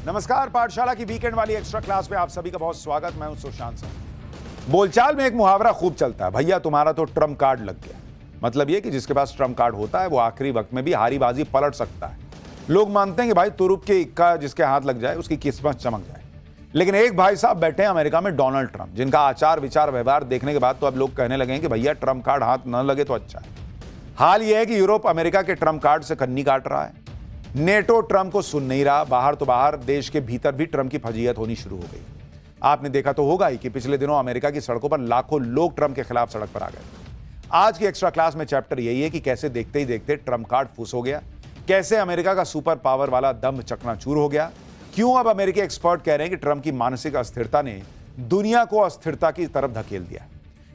नमस्कार, पाठशाला की वीकेंड वाली एक्स्ट्रा क्लास में आप सभी का बहुत स्वागत। मैं हूं सुशांत सिंह। बोलचाल में एक मुहावरा खूब चलता है, भैया तुम्हारा तो ट्रम्प कार्ड लग गया। मतलब यह कि जिसके पास ट्रम्प कार्ड होता है वो आखिरी वक्त में भी हारी बाजी पलट सकता है। लोग मानते हैं कि भाई तुरुप के इक्का जिसके हाथ लग जाए उसकी किस्मत चमक जाए। लेकिन एक भाई साहब बैठे हैं अमेरिका में, डोनाल्ड ट्रंप, जिनका आचार विचार व्यवहार देखने के बाद तो अब लोग कहने लगे हैं कि भैया ट्रम्प कार्ड हाथ न लगे तो अच्छा है। हाल यह है कि यूरोप अमेरिका के ट्रम्प कार्ड से कन्नी काट रहा है। नेटो ट्रम्प को सुन नहीं रहा। बाहर तो बाहर, देश के भीतर भी ट्रम्प की फजीयत होनी शुरू हो गई। आपने देखा तो होगा ही कि पिछले दिनों अमेरिका की सड़कों पर लाखों लोग ट्रम्प के खिलाफ सड़क पर आ गए। आज की एक्स्ट्रा क्लास में चैप्टर यही है कि कैसे देखते ही देखते ट्रम्प कार्ड फुस हो गया, कैसे अमेरिका का सुपर पावर वाला दम चकनाचूर हो गया, क्यों अब अमेरिकी एक्सपर्ट कह रहे हैं कि ट्रम्प की मानसिक अस्थिरता ने दुनिया को अस्थिरता की तरफ धकेल दिया।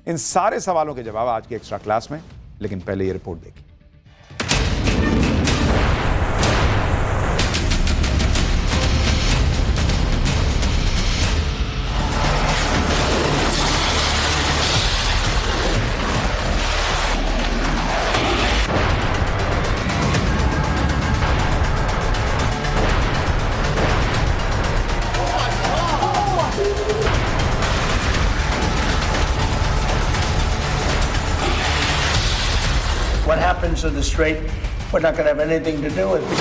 इन सारे सवालों के जवाब आज की एक्स्ट्रा क्लास में, लेकिन पहले ये रिपोर्ट देखिए। What happens in the strait, we're not going to have anything to do with it.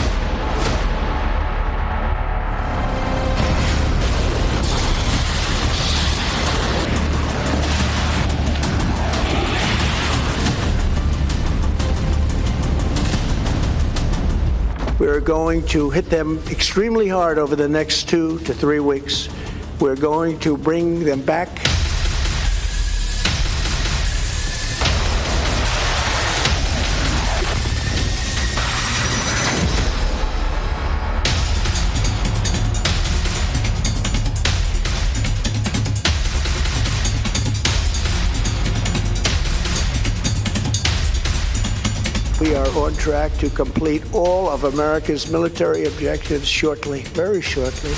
We're going to hit them extremely hard over the next 2 to 3 weeks. We're going to bring them back. We are on track to complete all of America's military objectives shortly, very shortly.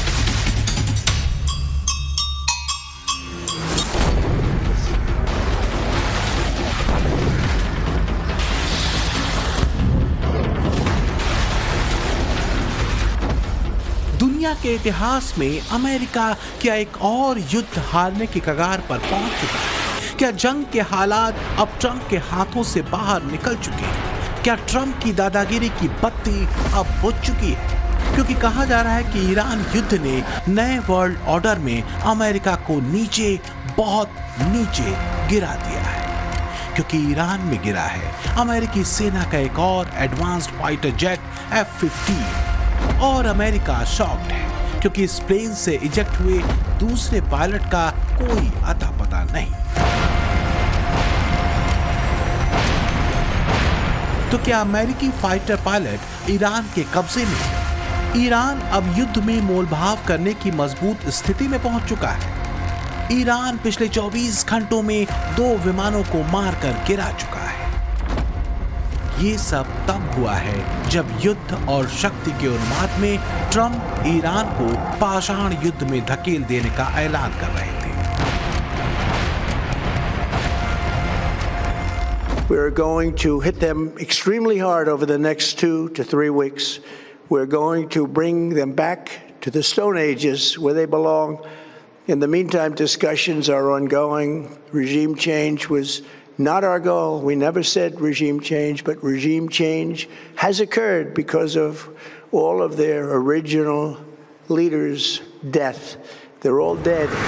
दुनिया के इतिहास में America क्या एक और युद्ध हारने की कगार पर पहुंच चुका है? क्या जंग के हालात अब ट्रंप के हाथों से बाहर निकल चुके हैं? क्या ट्रंप की दादागिरी की बत्ती अब बुझ चुकी है? क्योंकि कहा जा रहा है कि ईरान युद्ध ने नए वर्ल्ड ऑर्डर में अमेरिका को नीचे, बहुत नीचे गिरा दिया है। क्योंकि ईरान में गिरा है अमेरिकी सेना का एक और एडवांस्ड फाइटर जेट F-15 और अमेरिका शॉक्ड है क्योंकि इस प्लेन से इजेक्ट हुए दूसरे पायलट का कोई अता पता नहीं। तो क्या अमेरिकी फाइटर पायलट ईरान के कब्जे में? ईरान अब युद्ध में मोलभाव करने की मजबूत स्थिति में पहुंच चुका है। ईरान पिछले 24 घंटों में 2 विमानों को मारकर गिरा चुका है। ये सब तब हुआ है जब युद्ध और शक्ति के उन्माद में ट्रंप ईरान को पाषाण युद्ध में धकेल देने का ऐलान कर रहे थे। We're going to hit them extremely hard over the next 2 to 3 weeks. We're going to bring them back to the Stone Ages where they belong. In the meantime, discussions are ongoing. Regime change was not our goal. We never said regime change, but regime change has occurred because of all of their original leaders' death. They're all dead.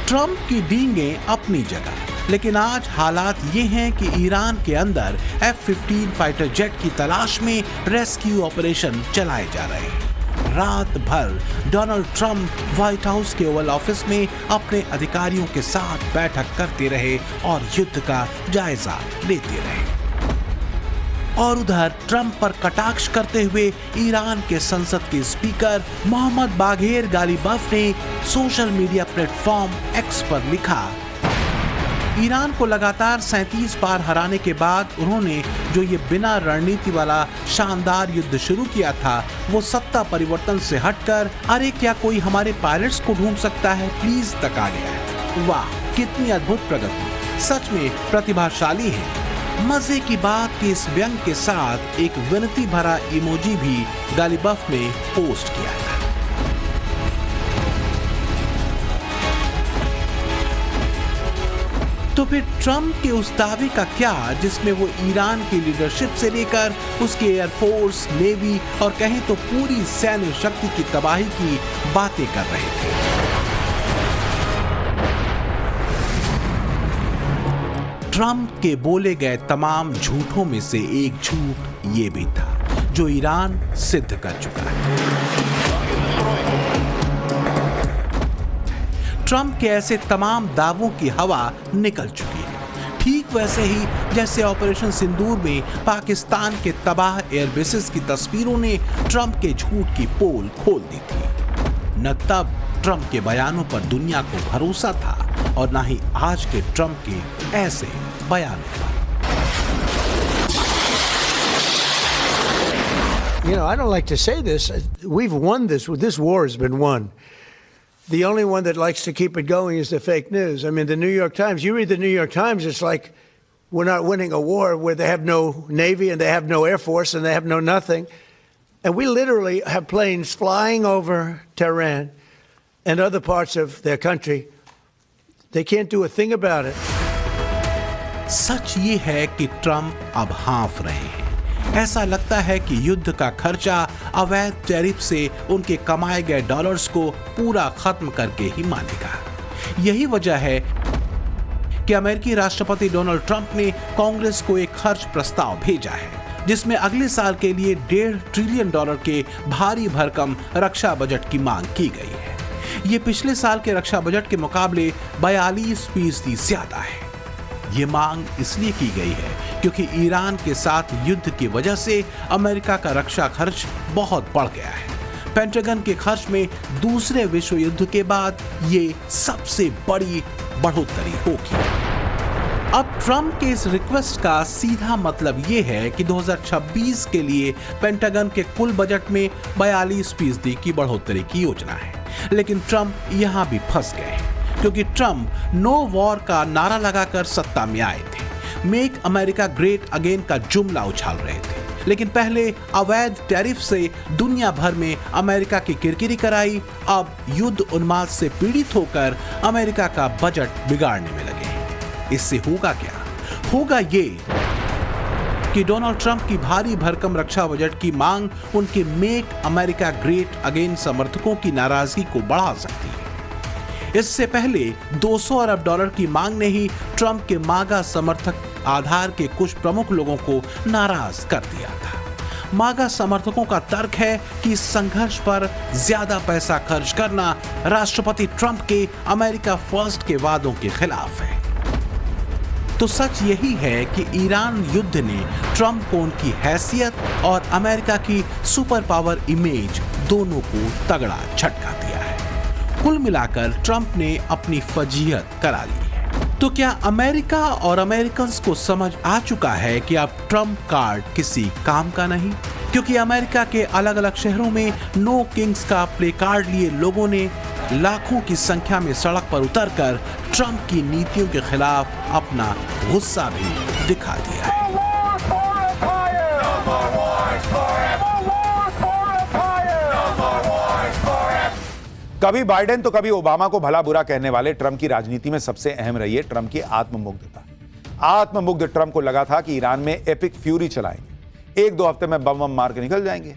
Trump की डींगें अपनी जगह, लेकिन आज हालात ये हैं कि Iran के अंदर F-15 फाइटर जेट की तलाश में रेस्क्यू ऑपरेशन चलाए जा रहे हैं। रात भर डोनाल्ड ट्रंप व्हाइट हाउस के ओवल ऑफिस में अपने अधिकारियों के साथ बैठक करते रहे और युद्ध का जायजा लेते रहे। और उधर ट्रंप पर कटाक्ष करते हुए ईरान के संसद के स्पीकर मोहम्मद बाघेर गालिबफ ने सोशल मीडिया प्लेटफॉर्म X पर लिखा, ईरान को लगातार 37 बार हराने के बाद उन्होंने जो ये बिना रणनीति वाला शानदार युद्ध शुरू किया था वो सत्ता परिवर्तन से हटकर अरे क्या कोई हमारे पायलट्स को ढूंढ सकता है प्लीज तक आ गया है। वाह, कितनी अद्भुत प्रगति, सच में प्रतिभाशाली है। मजे की बात कि इस व्यंग के साथ एक विनती भरा इमोजी भी गालिबफ ने पोस्ट किया था। तो फिर ट्रंप के उस दावे का क्या जिसमें वो ईरान की लीडरशिप से लेकर उसके एयरफोर्स, नेवी और कहें तो पूरी सैन्य शक्ति की तबाही की बातें कर रहे थे। ट्रंप के बोले गए तमाम झूठों में से एक झूठ ये भी था जो ईरान सिद्ध कर चुका है। ट्रंप के ऐसे तमाम दावों की हवा निकल चुकी है, ठीक वैसे ही जैसे ऑपरेशन सिंदूर में पाकिस्तान के तबाह एयरबेसेस की तस्वीरों ने ट्रंप के झूठ की पोल खोल दी थी। न तब ट्रंप के बयानों पर दुनिया को भरोसा था और न ही आज के ट्रंप के ऐसे बयानों पर। You know, I don't like to say this. We've won this. This war has been won. The only one that likes to keep it going is the fake news. I mean, the New York Times, you read the New York Times, it's like we're not winning a war where they have no Navy and they have no Air Force and they have no nothing. And we literally have planes flying over Tehran and other parts of their country. They can't do a thing about it. सच ये है कि Trump अब हाँफ रहे हैं। ऐसा लगता है कि युद्ध का खर्चा अवैध टैरिफ से उनके कमाए गए डॉलर्स को पूरा खत्म करके ही मानेगा। यही वजह है कि अमेरिकी राष्ट्रपति डोनाल्ड ट्रंप ने कांग्रेस को एक खर्च प्रस्ताव भेजा है जिसमें अगले साल के लिए $1.5 ट्रिलियन के भारी भरकम रक्षा बजट की मांग की गई है। ये पिछले साल के रक्षा बजट के मुकाबले 42% ज्यादा है। ये मांग इसलिए की गई है क्योंकि ईरान के साथ युद्ध की वजह से अमेरिका का रक्षा खर्च बहुत बढ़ गया है। पेंटागन के खर्च में दूसरे विश्व युद्ध के बाद ये सबसे बड़ी बढ़ोतरी होगी। अब ट्रंप के इस रिक्वेस्ट का सीधा मतलब ये है कि 2026 के लिए पेंटागन के कुल बजट में 42% की बढ़ोतरी की योजना है। लेकिन ट्रंप यहां भी फंस गए क्योंकि ट्रंप नो वॉर का नारा लगाकर सत्ता में आए थे। मेक अमेरिका ग्रेट अगेन का जुमला उछाल रहे थे, लेकिन पहले अवैध टैरिफ से दुनिया भर में अमेरिका की किरकिरी कराई। अब युद्ध उन्माद से पीड़ित होकर अमेरिका का बजट बिगाड़ने में लगे। इससे होगा क्या? होगा ये कि डोनाल्ड ट्रंप की भारी भरकम रक्षा बजट की मांग उनके मेक अमेरिका ग्रेट अगेन समर्थकों की नाराजगी को बढ़ा सकती है। इससे पहले $200 अरब की मांग ने ही ट्रंप के मागा समर्थक आधार के कुछ प्रमुख लोगों को नाराज कर दिया था। मागा समर्थकों का तर्क है कि इस संघर्ष पर ज्यादा पैसा खर्च करना राष्ट्रपति ट्रंप के अमेरिका फर्स्ट के वादों के खिलाफ है। तो सच यही है कि ईरान युद्ध ने ट्रंप को उनकी हैसियत और अमेरिका की सुपर पावर इमेज दोनों को तगड़ा झटका दिया है। कुल मिलाकर ट्रंप ने अपनी फजीहत करा ली है। तो क्या अमेरिका और अमेरिकन्स को समझ आ चुका है कि अब ट्रंप कार्ड किसी काम का नहीं? क्योंकि अमेरिका के अलग अलग शहरों में नो किंग्स का प्ले कार्ड लिए लोगों ने लाखों की संख्या में सड़क पर उतरकर ट्रंप की नीतियों के खिलाफ अपना गुस्सा भी दिखा दिया है। कभी बाइडेन तो कभी ओबामा को भला बुरा कहने वाले ट्रंप की राजनीति में सबसे अहम रही है ट्रंप की आत्ममुग्धता। आत्ममुग्ध ट्रंप को लगा था कि ईरान में एपिक फ्यूरी चलाएंगे, 1-2 हफ्ते में बम मार के निकल जाएंगे।